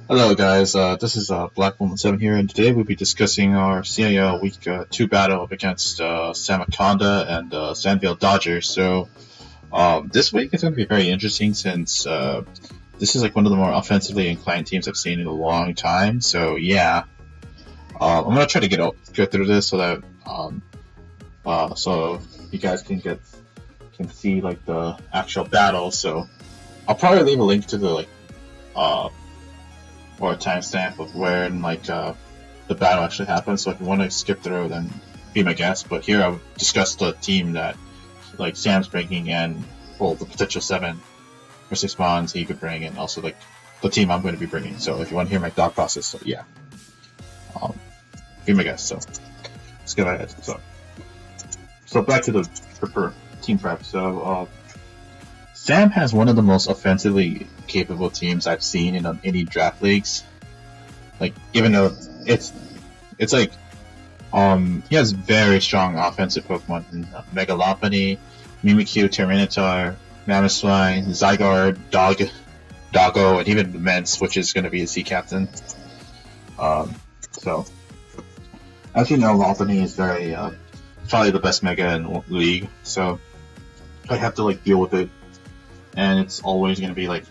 Hello guys, this is Black Woman 7 here, and today we'll be discussing our CIL Week 2 battle up against Samakonda and Sandville Dodgers. So this week is going to be very interesting since this is like one of the more offensively inclined teams I've seen in a long time. So yeah, I'm going to try to get through this so that so you guys can see like the actual battle. So I'll probably leave a link to the uh, or a timestamp of where and the battle actually happened. So if you want to skip through, then be my guest. But here I'll discuss the team that like Sam's bringing and the potential 7 or 6 bonds he could bring, and also like the team I'm going to be bringing. So if you want to hear my thought process, so yeah, be my guest. So let's go ahead. So back to the team prep. So Sam has one of the most offensively capable teams I've seen in any draft leagues. Like, even though it's like he has very strong offensive Pokemon in Mega Mimikyu, Tyranitar, Mamoswine, Zygarde, Doggo, and even Mence, which is going to be a sea captain. So as you know, Lopunny is very probably the best Mega in the league. So I have to like deal with it. And it's always going to be like,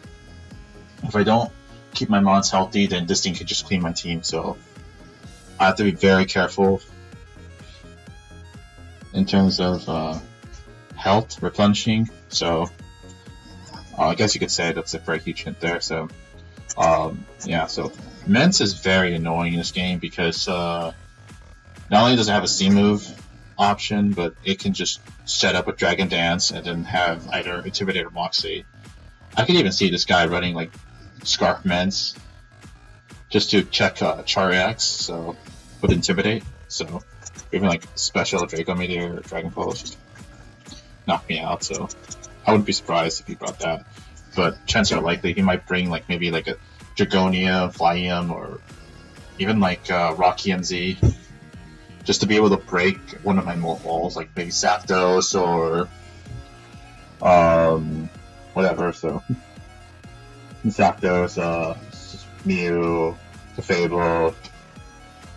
if I don't keep my mons healthy, then this thing could just clean my team. So I have to be very careful in terms of health replenishing. So I guess you could say that's a very huge hint there. So yeah, so Mence is very annoying in this game because not only does it have a C move option, but it can just set up a Dragon Dance and then have either Intimidate or Moxie. I could even see this guy running like Scarf Mence just to check Char X, so with Intimidate. So even like Special Draco Meteor or Dragon Pulse just knock me out. So I wouldn't be surprised if he brought that. But chances are likely he might bring like maybe like a Dragonia, Flyam, or even like Rocky MZ, just to be able to break one of my walls, like maybe Zapdos or whatever. So Zapdos, Mew, Clefable,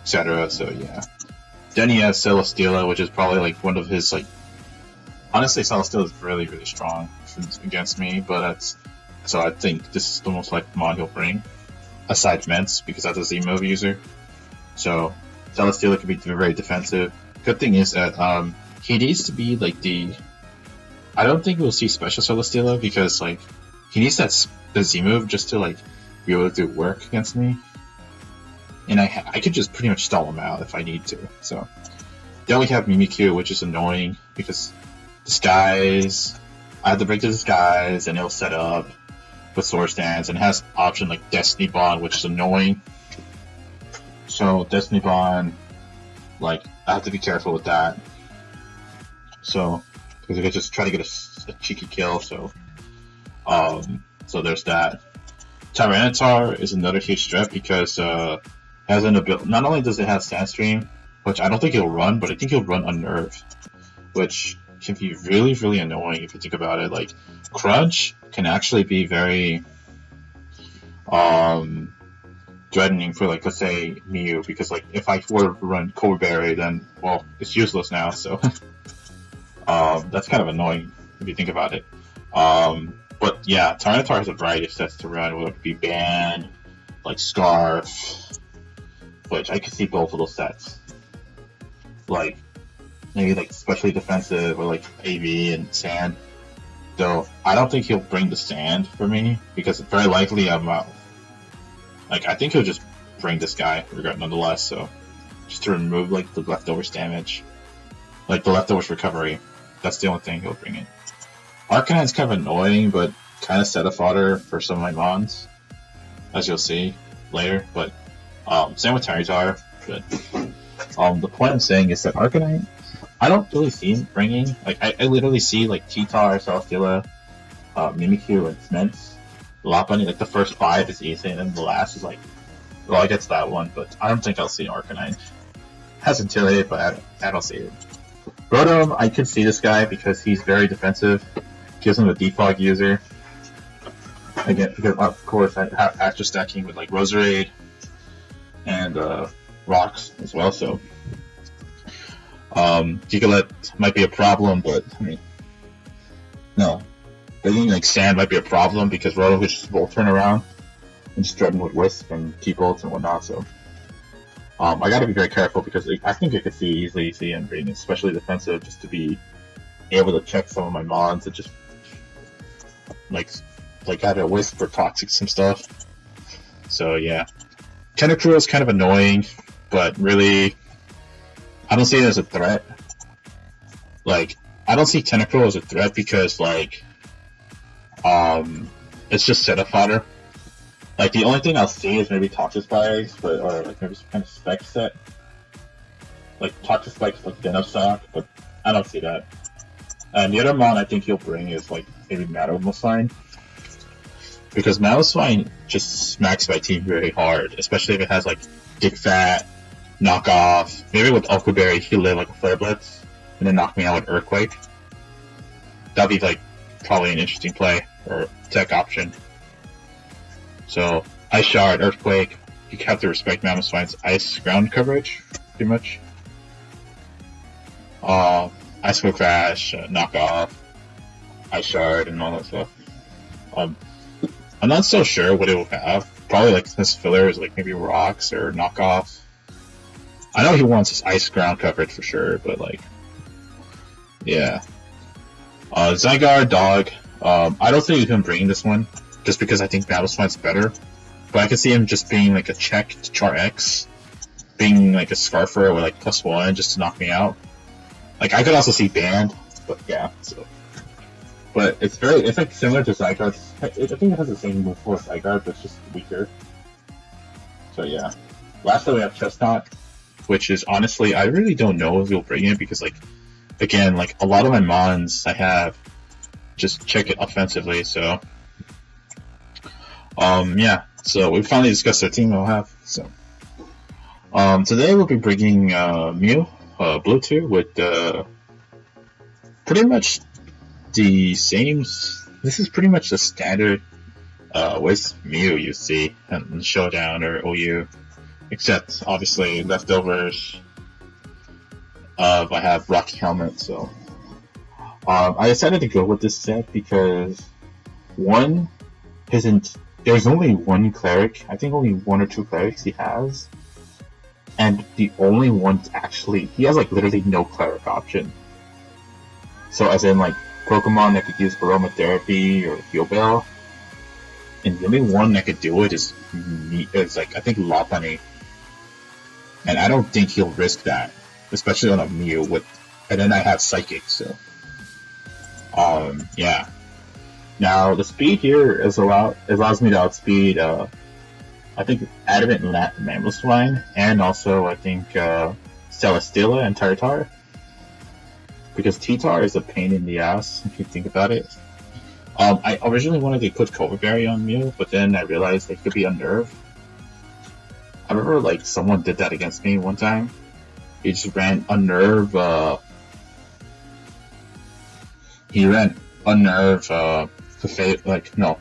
etc. So yeah. Then he has Celesteela, which is probably like one of his like. Honestly, Celesteela is really strong against me, but so I think this is the most likely mod he'll bring, aside Mence, because that's a Z move user. So Celesteela can be very defensive. Good thing is that he needs to be like I don't think we'll see special Celesteela because like he needs the Z move just to like be able to do work against me, and I could just pretty much stall him out if I need to. So then we have Mimikyu, which is annoying because Disguise. I have to break the Disguise, and it'll set up with Swords Dance, and it has option like Destiny Bond, which is annoying. So Destiny Bond, like I have to be careful with that. So because I could just try to get a cheeky kill. So so there's that. Tyranitar is another huge threat because it has an ability. Not only does it have Sandstream, which I don't think he'll run, but I think he'll run Unnerve, which can be really annoying if you think about it. Like Crunch can actually be very threatening for like, let's say, Mew, because like if I were to run Cold Berry, then well, it's useless now. So that's kind of annoying if you think about it. But yeah, Tyranitar has a variety of sets to run, whether it be Band, like Scarf, which I could see both of those sets. Like maybe like especially defensive or like AV and Sand. Though I don't think he'll bring the Sand for me because very likely I'm like I think he'll just bring this guy nonetheless. So just to remove like the leftovers damage, like the leftovers recovery. That's the only thing he'll bring in. Arcanine's kind of annoying, but kind of set a fodder for some of my mons, as you'll see later. But same with Tyranitar. But the point I'm saying is that Arcanine, I don't really see him bringing. Like I literally see like Cheetar, Celesteela, Mimikyu, and Mence, Lopunny. Like the first 5 is easy, and then the last is like, well, I guess that one. But I don't think I'll see Arcanine. Has Intimidate, but I don't see it. Rotom, I could see this guy because he's very defensive. Gives him a defog user. again, because of course I have extra stacking with like Roserade and Rocks as well, so Gigalith might be a problem, but I mean, no, I think like Sand might be a problem because Rotom could just Volt turn around and just threaten with Wisp and T-Bolts and whatnot, so I gotta be very careful because I think I could easily see him being especially defensive just to be able to check some of my mons and just like have a Wisp or Toxic some stuff. So yeah, Tentacruel is kind of annoying, but really I don't see it as a threat. Like I don't see Tentacruel as a threat because like it's just setup fodder. Like the only thing I'll see is maybe Toxic Spikes, but or like maybe some kind of spec set. Like Toxic Spikes like Denostock, but I don't see that. And the other mon I think he'll bring is like maybe Mamoswine. Because Mamoswine just smacks my team really hard, especially if it has like Dick Fat, Knockoff. Maybe with Ultra Berry he'll live like a Flare Blitz and then knock me out with Earthquake. That'd be like probably an interesting play or tech option. So Ice Shard, Earthquake, you have to respect Mamoswine's ice ground coverage, pretty much. Ice Flow Crash, Knockoff, Ice Shard, and all that stuff. I'm not so sure what it will have. Probably like this filler is like maybe Rocks or Knockoff. I know he wants his ice ground coverage for sure, but like, yeah. Zygarde, Dog. I don't see him bringing this one, just because I think Mamoswine's better. But I could see him just being like a check to Char X, being like a Scarfer with like +1 just to knock me out. Like I could also see Band, but yeah. So, but it's like similar to Zygarde. I think it has the same move for Zygarde, but it's just weaker. So yeah. Lastly, we have Chestnut, which is honestly I really don't know if he'll bring it because like again like a lot of my mons I have just check it offensively. So yeah. So we finally discussed our team I'll have. So today we'll be bringing Mew, Bluetooth with pretty much the same. This is pretty much the standard with Mew you see in Showdown or OU, except obviously leftovers of I have Rocky Helmet. So I decided to go with this set because one, there's only one cleric. I think only one or two clerics he has, and the only one actually he has like literally no cleric option. So as in like Pokemon that could use Aromatherapy or Heal Bell, and the only one that could do it is like I think Lopunny, and I don't think he'll risk that, especially on a Mew with. And then I have Psychic, so yeah. Now the speed here allows me to outspeed I think Adamant Mamoswine and also I think Celesteela and Tyranitar. Because T-Tar is a pain in the ass if you think about it. I originally wanted to put Clefable Berry on Mew, but then I realized it could be unnerved. I remember like someone did that against me one time. He just ran Unnerve. He ran Unnerve. Like no,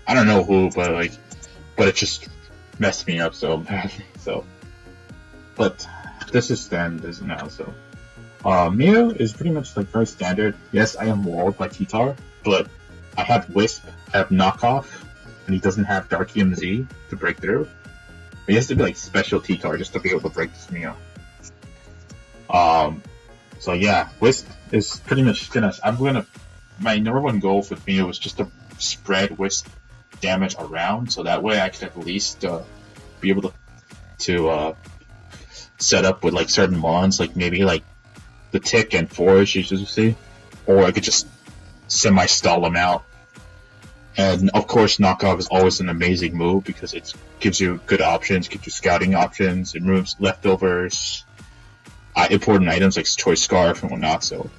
I don't know who, but it just messed me up so badly. So, but this is standard now. So, Mew is pretty much like very standard. Yes, I am walled by T-Tar, but I have Wisp, I have Knockoff, and he doesn't have Dark EMZ to break through. He has to be like special T-Tar just to be able to break this Mew. So yeah, Wisp is pretty much my number one goal with Mew was just to spread Wisp damage around, so that way I could at least be able to set up with like certain mons, like maybe like the Tick and Forage you see, or I could just semi-stall them out. And of course, Knockoff is always an amazing move because it gives you good options, gives you scouting options, it removes leftovers, important items like Choice Scarf and whatnot. So,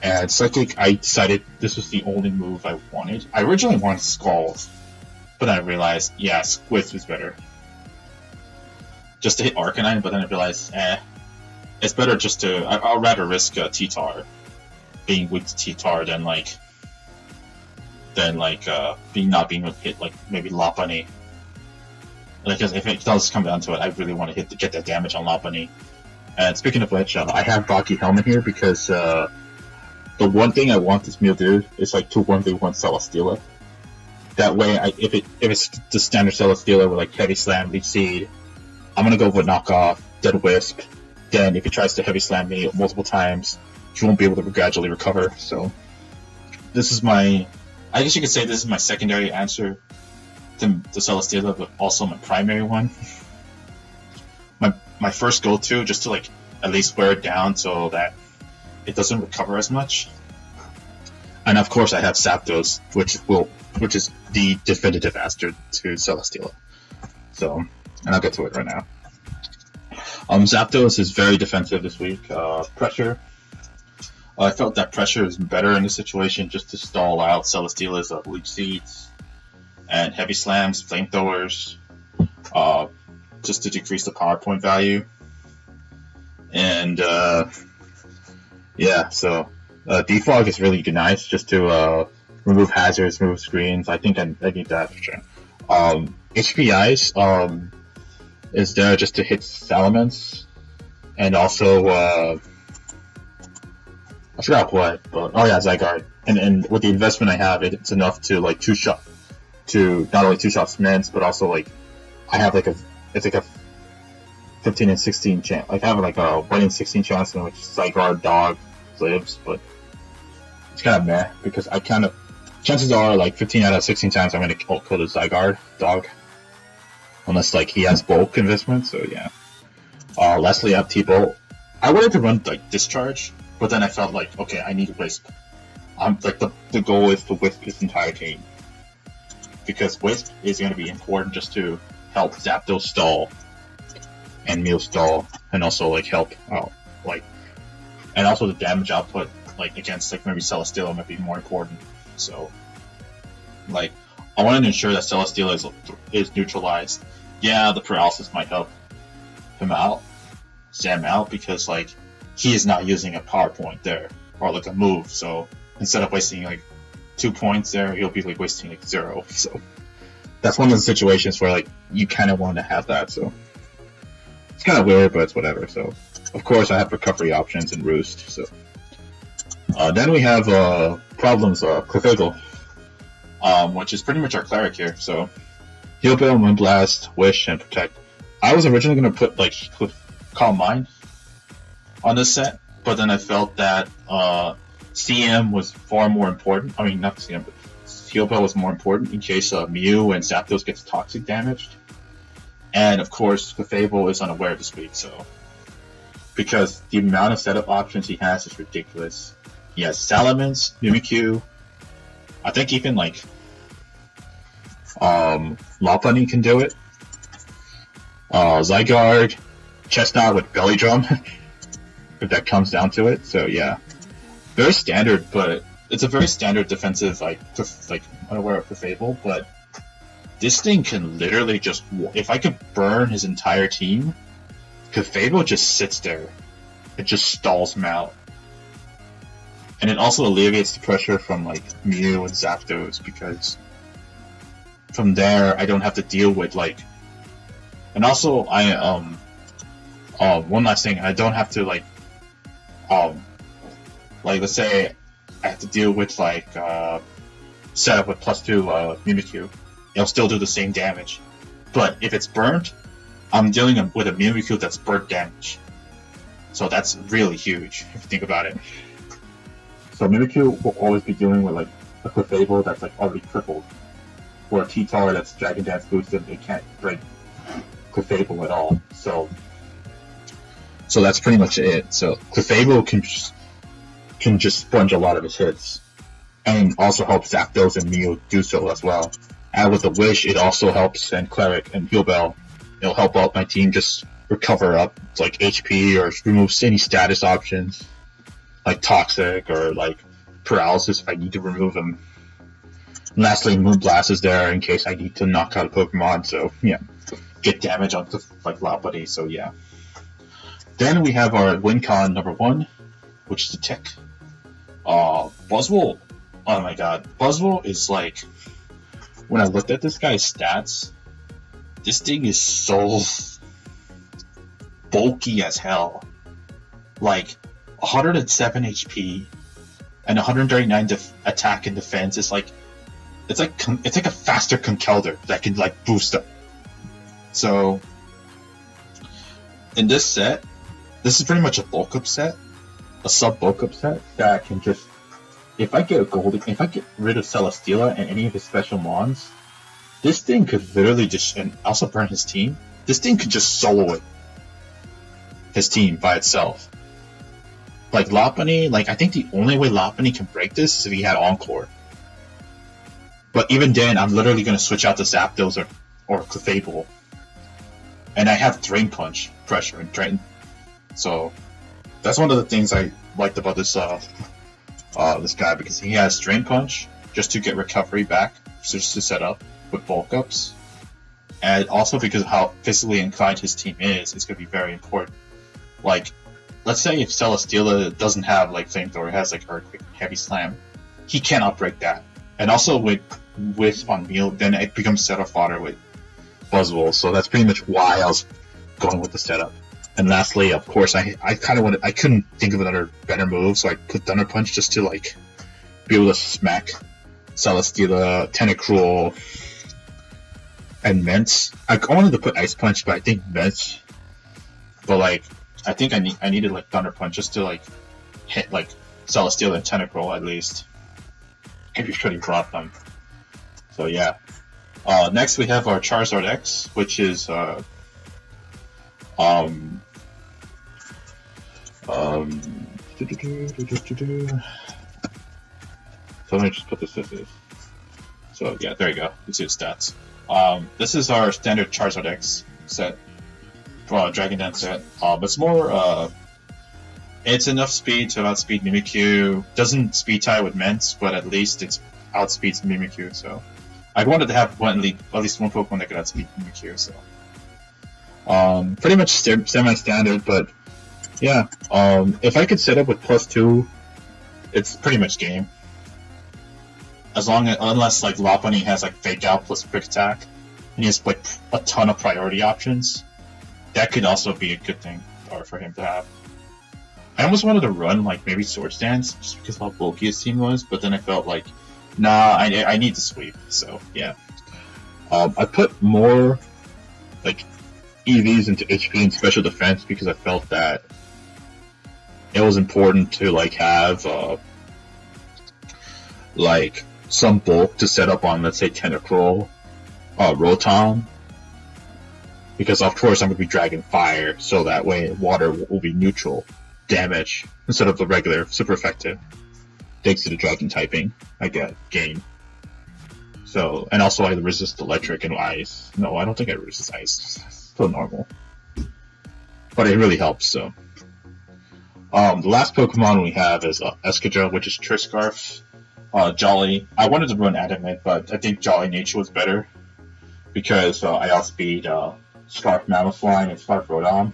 and Psychic, I decided this was the only move I wanted. I originally wanted Skulls, but I realized, yeah, Squith is better. Just to hit Arcanine, but then I realized, it's better just to. I'll rather risk T-Tar being weak to T-Tar than than like not being able to hit like maybe Lopunny. Like, if it does come down to it, I really want to get that damage on Lopunny. And speaking of which, I have Rocky Helmet here because the one thing I want this Mew to do is like to 1v1 Celesteela. That way, if it's the standard Celesteela with like Heavy Slam, Leech Seed, I'm gonna go with Knockoff, Dead Wisp. Then if he tries to Heavy Slam me multiple times, he won't be able to gradually recover. So this is I guess you could say this is my secondary answer to Celesteela, but also my primary one. My first go-to, just to like at least wear it down so that it doesn't recover as much. And of course I have Zapdos, which is the definitive answer to Celesteela. So, and I'll get to it right now. Zapdos is very defensive this week. Pressure. I felt that pressure is better in this situation just to stall out Celesteela's Leech Seeds and Heavy Slams, Flamethrowers, just to decrease the power point value. And yeah, so Defog is really nice just to remove hazards, remove screens. I think I need that for sure. HPIs is there just to hit Salamnce, and also I forgot what, but oh yeah, Zygarde. And with the investment I have, it's enough to like not only two-shot Smins, but also like I have it's like a 15 and 16 chance. Like I have like a 1 in 16 chance in which Zygarde Dog lives, but it's kind of meh because chances are like 15 out of 16 times I'm gonna kill the Zygarde Dog, unless like he has bulk investment. So yeah. Lastly, I have T-Bolt. I wanted to run like Discharge, but then I felt like okay, I need Wisp. Like the goal is to Wisp his entire team, because Wisp is going to be important just to help Zapdos stall and Mew stall, and also like help out and also the damage output like against like maybe Celesteela might be more important. So like I wanted to ensure that Celesteela is neutralized. Yeah, the paralysis might help him out, Sam out, because like he is not using a power point there or like a move. So instead of wasting like 2 points there, he'll be like wasting like 0. So that's one of the situations where like you kind of want to have that. So it's kind of weird, but it's whatever. So of course I have recovery options and Roost. So then we have problems Clefable, which is pretty much our cleric here. So Heal Bell, Moonblast, Wish, and Protect. I was originally going to put like Calm Mind on this set, but then I felt that CM was far more important. I mean, not CM, but Heal Bell was more important in case Mew and Zapdos gets toxic damaged. And of course, Clefable is unaware this week, so because the amount of setup options he has is ridiculous. He has Salamence, Mimikyu. I think even like Lopunny can do it. Zygarde, Chestnut with Belly Drum, if that comes down to it. So yeah, very standard, but it's a very standard defensive like unaware of Clefable. But this thing can literally just, if I could burn his entire team, Clefable just sits there. It just stalls him out. And it also alleviates the pressure from like Mew and Zapdos, because from there I don't have to deal with like, and also one last thing, I don't have to like let's say I have to deal with like setup with +2 Mimikyu. It'll still do the same damage, but if it's burnt, I'm dealing with a Mimikyu that's burnt damage. So that's really huge if you think about it. So Mimikyu will always be dealing with like a Clefable that's like already crippled, or a T-Tar that's Dragon Dance boosted. It can't break Clefable at all. So that's pretty much it. So Clefable can just sponge a lot of his hits, and also helps Zapdos and Mew do so as well. And with the Wish, it also helps, and Cleric and Heal Bell, it'll help out my team just recover up like HP or remove any status options like Toxic or like Paralysis if I need to remove them. And lastly, Moonblast is there in case I need to knock out a Pokemon, so yeah, get damage onto like Lopunny. So yeah. Then we have our WinCon number 1, which is the Tick. Buzzwole oh my god, Buzzwole is like, when I looked at this guy's stats, this thing is so bulky as hell. Like 107 HP and 139 attack and defense. It's like a faster Conkeldurr that can like boost up. So in this set, this is pretty much a bulk up set, a sub bulk up set that can just, if I get rid of Celesteela and any of his special mons, this thing could literally just, and also burn his team. This thing could just solo it, his team by itself. Like Lopunny, like I think the only way Lopunny can break this is if he had Encore. But even then, I'm literally gonna switch out to Zapdos or Clefable, and I have Drain Punch pressure and Drain. So that's one of the things I liked about this this guy, because he has Drain Punch just to get recovery back, just to set up with bulk ups, and also because of how physically inclined his team is, it's gonna be very important. Like, let's say if Celesteela doesn't have like Flamethrower, has like Earthquake, Heavy Slam, he cannot break that. And also with Wisp on Meal, then it becomes setup fodder with Buzzwole. So that's pretty much why I was going with the setup. And lastly, of course, I couldn't think of another better move, so I put Thunder Punch just to like be able to smack Celesteela, Tentacruel, and Mence. I wanted to put Ice Punch, but I think Mence. But like, I think I needed like Thunder Punch just to like hit like Celesteela and Tentacruel at least. If you should have brought them. So yeah. Next we have our Charizard X, which is so let me just put this as is. So yeah, there you go. You see the stats. This is our standard Charizard X set, Dragon Dance set. It's more it's enough speed to outspeed Mimikyu. Doesn't speed tie with Mence, but at least it outspeeds Mimikyu. So I wanted to have at least one Pokemon that could outspeed Mimikyu. So pretty much semi-standard, but yeah. If I could set up with +2, it's pretty much game. Unless like Lopunny has like Fake Out plus Quick Attack, and he has like a ton of priority options, that could also be a good thing for him to have. I almost wanted to run like maybe Swords Dance just because of how bulky his team was, but then I felt like, nah, I need to sweep. So yeah, I put more like EVs into HP and special defense because I felt that it was important to like have like some bulk to set up on, let's say, Tentacruel, Rotom, because of course I'm going to be Dragon Fire, so that way water will be neutral damage instead of the regular super effective thanks to the Dragon typing I gain. So, and also I resist electric and ice. No, I don't think I resist ice. It's still normal, but it really helps. So the last Pokemon we have is Escadrille, which is Triscarf. Jolly. I wanted to run Adamant, but I think Jolly Nature was better because I outspeed Scarf Mammothline and Scarf Rotom,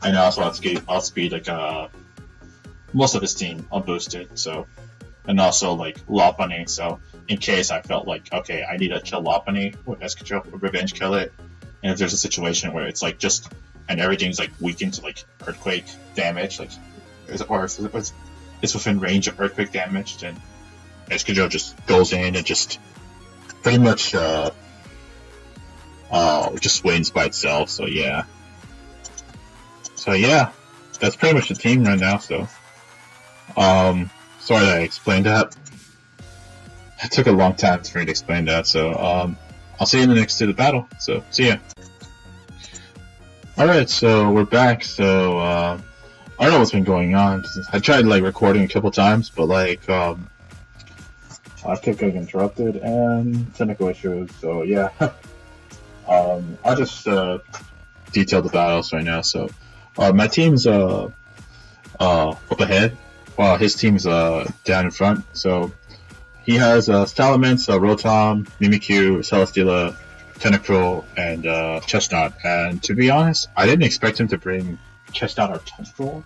and I also outspeed like most of his team unboosted. So, and also like Lopunny. So in case I felt like, okay, I need to kill Lopunny with Escadrille, revenge kill it, and if there's a situation where it's like just and everything's like weakened to like Earthquake damage, like or if it's within range of Earthquake damage, then Escadrille just goes in and just pretty much just wins by itself. So yeah, that's pretty much the team right now. So sorry that I explained that. It took a long time for me to explain that. So I'll see you in the next to the battle. So see ya. Alright, so we're back. So I don't know what's been going on. I tried like recording a couple times, but like I kept getting interrupted and technical issues. So yeah, I'll just detail the battles right now. So my team's up ahead, while his team's down in front. So he has Salamnce, Rotom, Mimikyu, Celesteela, Tentacruel, and Chestnut. And to be honest, I didn't expect him to bring Chestnut or Tentacruel,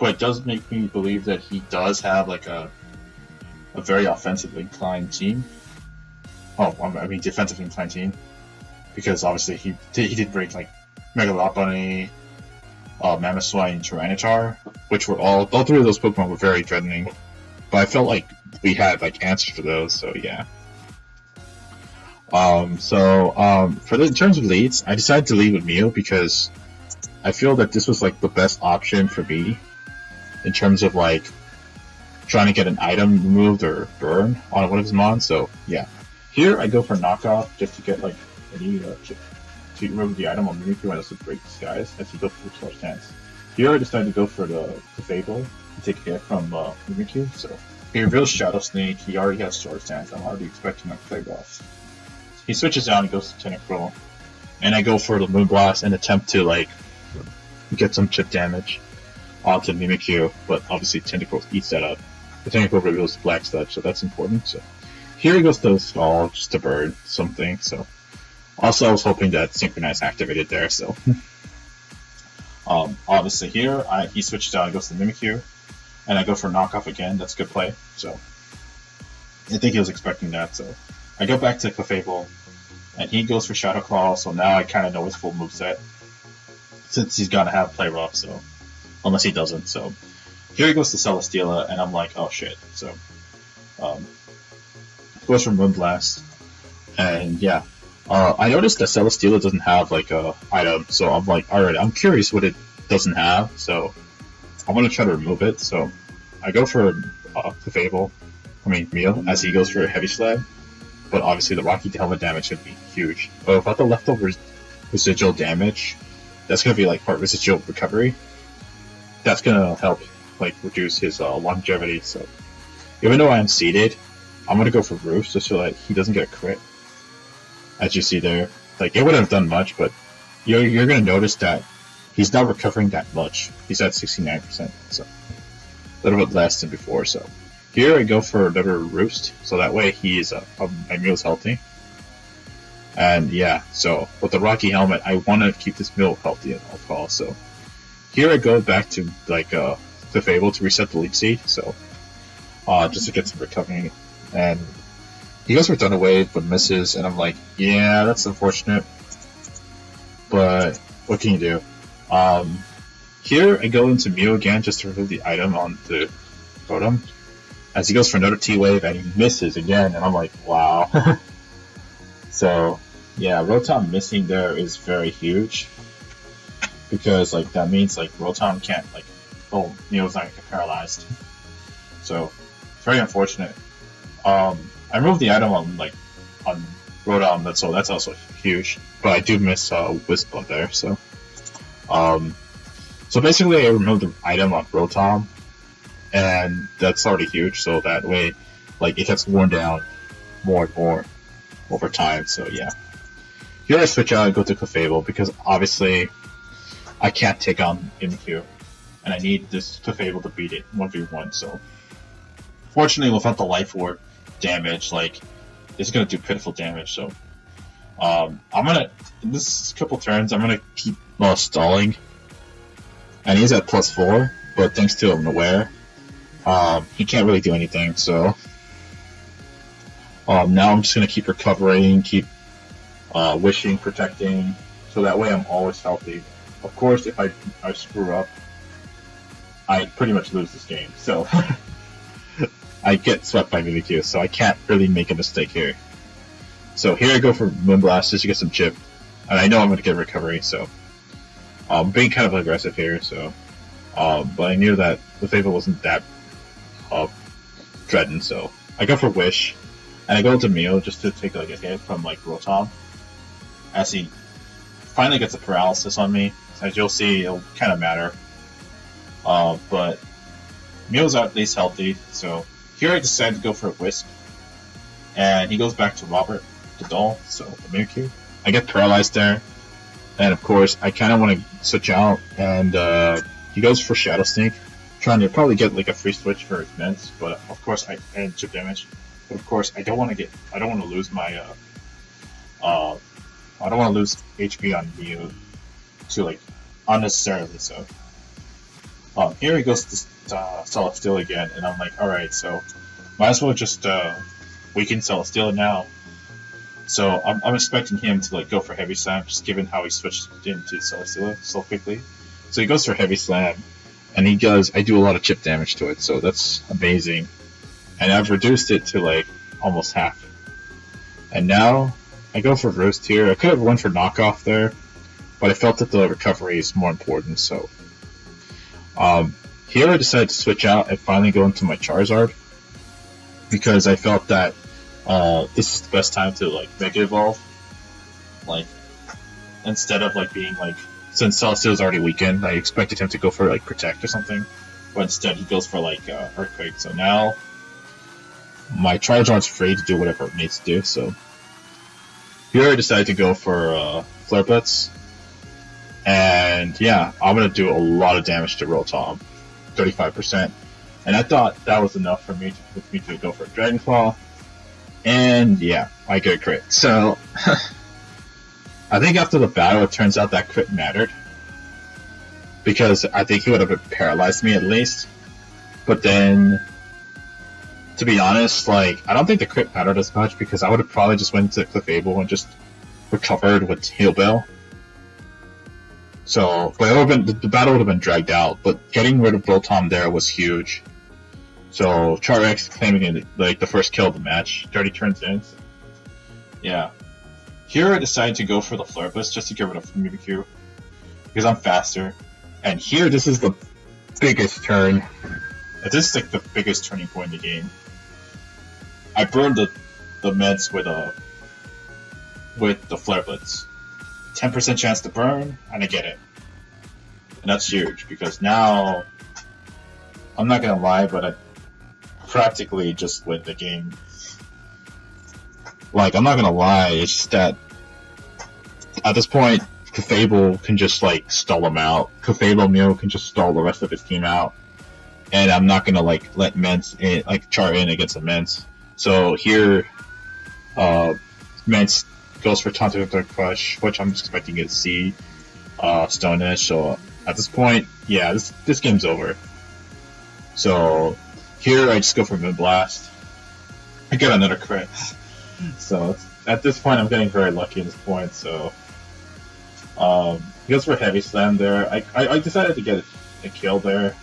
but it does make me believe that he does have like a a very offensively inclined team. Oh, I mean defensively inclined team, because obviously he did break like Mega Lopunny, Mamoswine, and Tyranitar, which were all three of those Pokemon were very threatening. But I felt like we had like answers for those, so yeah. In terms of leads, I decided to lead with Mew because I feel that this was like the best option for me in terms of like trying to get an item removed or burn on one of his mons. So yeah, here I go for knockoff just to get like any to remove the item on Mimikyu and also break disguise as he goes for Swords Dance. Here I decided to go for the Clefable to take a hit from Mimikyu. So he reveals Shadow Sneak. He already has Swords Dance. I'm already expecting a play rough. He switches out and goes to Tentacruel, and I go for the Moonblast and attempt to like get some chip damage onto Mimikyu, but obviously Tentacruel eats that up. The Tentacruel reveals Black Sludge, so that's important. So here he goes to Stall just to burn something. So also I was hoping that Synchronize activated there. So obviously here he switches out and goes to Mimikyu, and I go for knockoff again. That's a good play. So I think he was expecting that. So I go back to Clefable, and he goes for Shadow Claw. So now I kind of know his full moveset, since he's gonna have play rough. So unless he doesn't. So here he goes to Celesteela, and I'm like, oh shit. So goes for Moonblast, and yeah. I noticed that Celesteela doesn't have like a item, so I'm like, alright, I'm curious what it doesn't have, so I'm gonna try to remove it. So I go for Clefable, Mew, as he goes for a Heavy Slab, but obviously the Rocky Helmet damage should be huge. But without the leftover residual damage, that's gonna be like part residual recovery. That's gonna help like reduce his longevity. So even though I'm seeded, I'm gonna go for Roofs just so that he doesn't get a crit. As you see there, like it wouldn't have done much, but you're gonna notice that he's not recovering that much. He's at 69%, so a little bit less than before. So here I go for another Roost, so that way he is my Mew is healthy. And yeah, so with the Rocky Helmet, I want to keep this Mew healthy at all costs. So here I go back to like Clefable to reset the Leech Seed, so just to get some recovery. And he goes for Thunder Wave, but misses, and I'm like, yeah, that's unfortunate. But what can you do? Here I go into Mew again just to remove the item on the Rotom, as he goes for another T-Wave, and he misses again, and I'm like, wow. So yeah, Rotom missing there is very huge, because like that means like Rotom can't like, oh, Mew's not gonna get paralyzed. So it's very unfortunate. I removed the item on Rotom, that's also huge, but I do miss Wisp on there. So so basically I removed the item on Rotom, and that's already huge. So that way, like it gets worn down more and more over time. So yeah, here I switch out and go to Clefable because obviously I can't take on Mimikyu, and I need this Clefable to beat it 1v1. So fortunately, without the Life Orb damage, like it's gonna do pitiful damage. So I'm gonna, in this couple turns, I'm gonna keep stalling, and he's at +4, but thanks to him aware, he can't really do anything. So now I'm just gonna keep recovering, keep wishing, protecting, so that way I'm always healthy. Of course, if I screw up, I pretty much lose this game. So I get swept by Mimikyu, so I can't really make a mistake here. So here I go for Moonblast just to get some chip, and I know I'm going to get recovery, so I'm being kind of aggressive here. So, but I knew that the Clefable wasn't that threatened, so I go for Wish, and I go into Mew just to take like a hit from like Rotom, as he finally gets a paralysis on me. As you'll see, it'll kind of matter. But Mew's at least healthy, so here I decided to go for a Wisp, and he goes back to Robert the Doll, so the Mimikyu. I get paralyzed there, and of course I kind of want to switch out, and he goes for Shadow Sneak, trying to probably get like a free switch for his Mints, but of course and chip damage. But of course I don't want to lose my I don't want to lose HP on Mew to like unnecessarily. So here he goes to Celesteela again, and I'm like, alright, so might as well just weaken Celesteela now. So I'm expecting him to like go for Heavy Slam, just given how he switched into Celesteela so quickly. So he goes for Heavy Slam, and he does. I do a lot of chip damage to it, so that's amazing. And I've reduced it to like almost half. And now I go for Roost here. I could have went for Knockoff there, but I felt that the recovery is more important. So here I decided to switch out and finally go into my Charizard, because I felt that this is the best time to like Mega Evolve, like instead of like being like, since Celesteela's already weakened, I expected him to go for like Protect or something, but instead he goes for like Earthquake. So now my Charizard's free to do whatever it needs to do. So here I decided to go for Flare Blitz, and yeah, I'm gonna do a lot of damage to Rotom, 35%, and I thought that was enough for me to go for Dragon Claw. And yeah, I get a crit. So I think after the battle, it turns out that crit mattered, because I think he would have paralyzed me at least. But then, to be honest, like I don't think the crit mattered as much, because I would have probably just went to Clefable and just recovered with Heal Bell. So, but it would have been, the battle would have been dragged out. But getting rid of Rotom there was huge. So Char X claiming it, like the first kill of the match, 30 turns in. So, yeah. Here I decided to go for the Flare Blitz just to get rid of Mimikyu, because I'm faster. And here, this is the biggest turn. This is like the biggest turning point in the game. I burned the meds with the Flare Blitz. 10% chance to burn, and I get it. And that's huge, because now, I'm not gonna lie, but I practically just win the game. Like, I'm not gonna lie, it's just that at this point, Clefable can just like stall him out. Clefable Mew can just stall the rest of his team out, and I'm not gonna like let Mence in, like Char in against the Mence. So here, Mence goes for Taunted Crush, which I'm expecting to see Stone Edge. So at this point, yeah, this game's over. So here I just go for Moonblast. I get another crit. So at this point, I'm getting very lucky at this point. So he goes for Heavy Slam there. I decided to get a kill there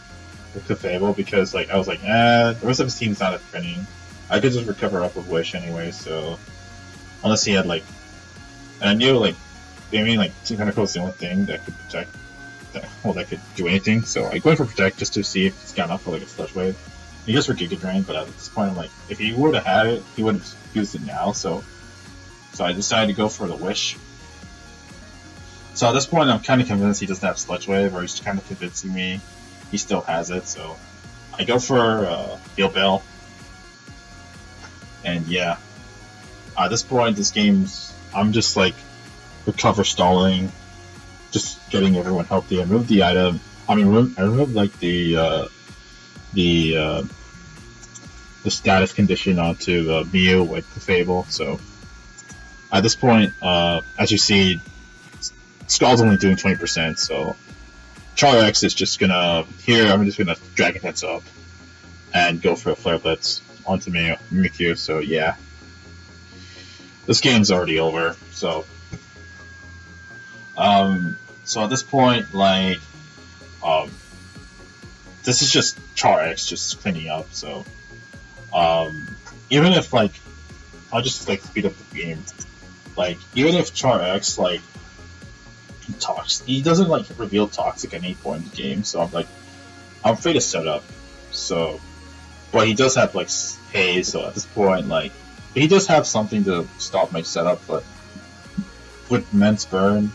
with Clefable, because like I was like, the rest of his team's not as winning. I could just recover up with Wish anyway. So unless he had like, and I knew like, I mean like Synchronicity was the only thing that could protect. That could do anything. So I went for Protect just to see if he's got enough for like a Sludge Wave. He goes for Giga Drain, but at this point I'm like, if he would have had it, he would have used it now. So I decided to go for the Wish. So at this point, I'm kind of convinced he doesn't have Sludge Wave, or he's kind of convincing me he still has it. So I go for Heal Bell. And yeah, at this point, this game's, I'm just like recover stalling, just getting everyone healthy. I moved the item. I mean, I removed like the status condition onto Mew with Clefable. So at this point, as you see, Skull's only doing 20%. So Char X is just gonna, here I'm just gonna Dragon Heads up and go for a Flare Blitz onto Mimikyu. So yeah, this game's already over. So so at this point, like, this is just Char X just cleaning up. So even if like, I'll just like speed up the game. Like even if Char X like talks, he doesn't like reveal toxic at any point in the game. So I'm free to set up. So, but he does have like haze. So at this point, like he does have something to stop my setup. But with Mence Burn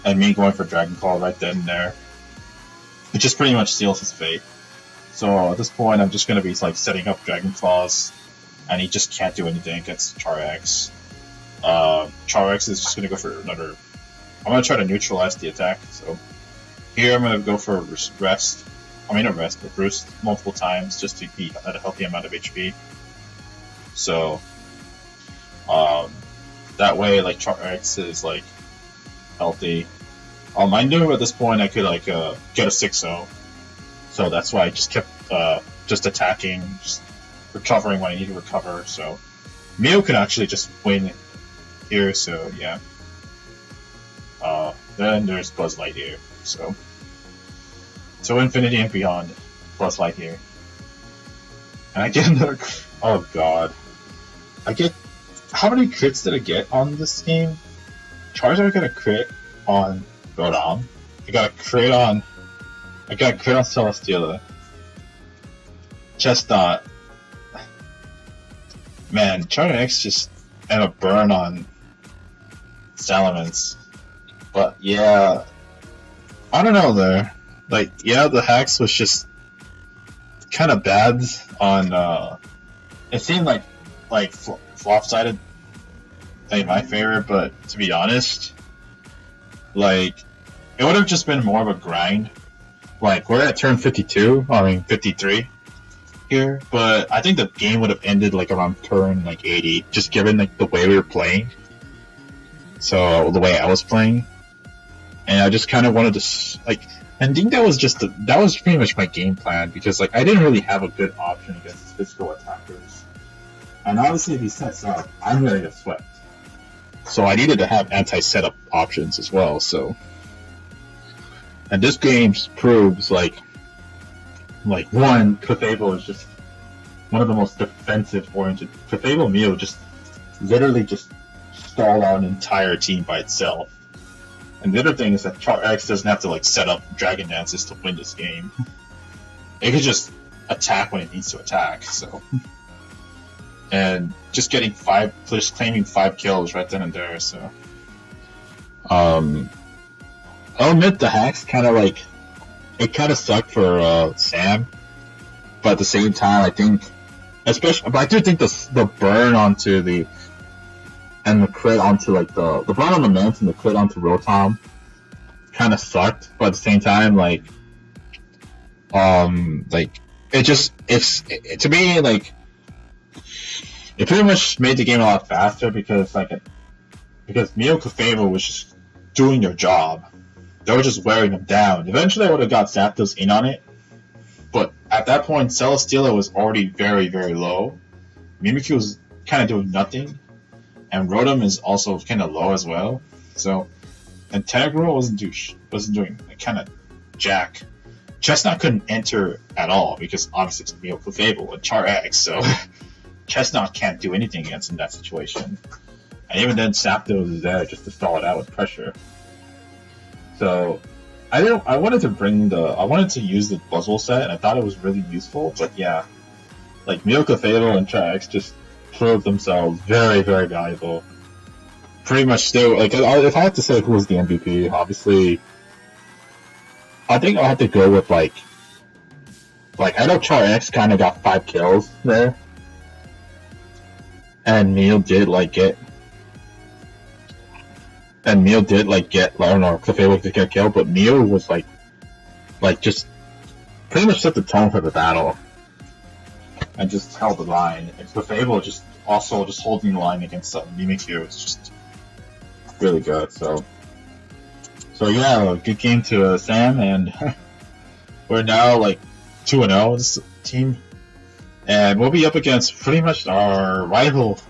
and me going for Dragon Claw right then and there, it just pretty much seals his fate. So at this point, I'm just gonna be like setting up Dragon Claws, and he just can't do anything against Char X. Char X is just gonna go for another. I'm gonna try to neutralize the attack. So here I'm gonna go for rest. I mean, not rest, but roost multiple times just to be at a healthy amount of HP. So that way, like Char X is like healthy. I knew at this point I could like get a 6-0, so that's why I just kept just attacking, just recovering when I need to recover. So Mew could actually just win here. So yeah. Then there's Buzz Lightyear. So infinity and beyond, plus Lightyear. And I get another. Oh god. I get. How many crits did I get on this game? Charizard got a crit on Rotom. I got a crit on Celesteela. Chestnut. Man, Char X just and a burn on Salamnce. But yeah, I don't know there. Like, yeah, the Hex was just kind of bad on. It seemed like flop-sided, like my favorite. But to be honest, like it would have just been more of a grind. Like we're at turn 52, I mean 53 here, but I think the game would have ended like around turn like 80, just given like the way we were playing. So the way I was playing, and I just kind of wanted to like. I think that was pretty much my game plan, because like I didn't really have a good option against physical attackers, and obviously if he sets up, I'm ready to sweat. So I needed to have anti-setup options as well. So, and this game proves like one, Clefable is just one of the most defensive oriented. Clefable Mew just literally just stalled out an entire team by itself. And the other thing is that Char X doesn't have to like set up Dragon Dances to win this game. It could just attack when it needs to attack. So, and just getting claiming 5 kills right then and there. So, I'll admit the hacks kind of sucked for Sam, but at the same time I think, but I do think the burn onto the. And the crit onto like the burn on the Mance and the crit onto Rotom kind of sucked, but at the same time, like to me, like it pretty much made the game a lot faster because Mew Clefable was just doing their job. They were just wearing them down. Eventually, I would have got Zapdos in on it, but at that point, Celesteela was already very, very low. Mimikyu was kind of doing nothing. And Rotom is also kind of low as well. So, and Tentacruel wasn't doing kind of jack. Chestnut couldn't enter at all because obviously it's Mew Clefable and Char X. So Chestnut can't do anything against in that situation. And even then, Zapdos is there just to stall it out with pressure. So I wanted to use the Buzzwole set, and I thought it was really useful. But yeah, like Mew Clefable and Char X just proved themselves very, very valuable. Pretty much still, like, if I had to say who was the MVP, obviously, I think I'll have to go with, like, I know Char X kind of got 5 kills there. And Mew did, get, I don't know, Clefable did get killed, but Mew was, just pretty much set the tone for the battle. And just held the line. And Clefable just holding the line against Mimikyu is just really good. So yeah, good game to Sam, and we're now 2-0 this team, and we'll be up against pretty much our rival,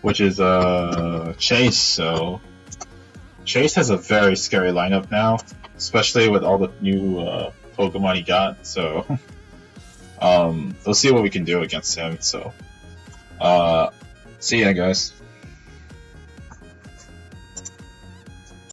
which is Chase. So Chase has a very scary lineup now, especially with all the new Pokemon he got. So. We'll see what we can do against him. So, see ya, guys.